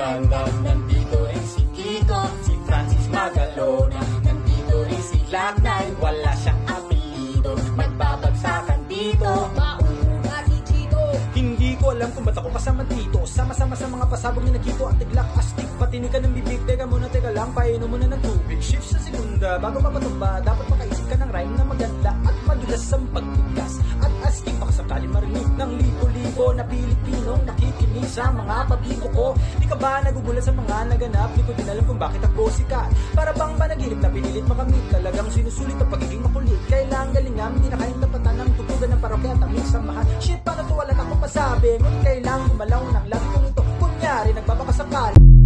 Nandito rin si Kiko, si Francis Magalona. Nandito rin si Lagnay, wala siyang apelido. Magbabagsakan dito, mauuna si Chito. Hindi ko alam kung ba't ako kasama dito. Sama-sama sa mga pasabog ni Nakito at tiglak astig. Patinig ka ng bibig, teka muna, teka lang, painom muna ng tubig. Shift sa segunda, bago mapatumba, dapat makaisip ka ng rhyme na maganda at madulas ang pagbigas. At astig baka sakali marinig ng libo-libo na Pilipinong nakikinig sa mga pabibo ko. Di ka ba nagugulat sa mga naganap? Di ko din alam kung bakit ako sikat. Para bang panaginip na pinilit makamit. Talagang sinusulit ang pagiging makulit. Kailangan galingan, di na kayang tapatan ng tutugan ng parokya at aming samahan. Shit, paano to wala na akong masabi? Ngunit kailangan gumalaw ng labi kong ito. Kunyari, nagbabakasakal.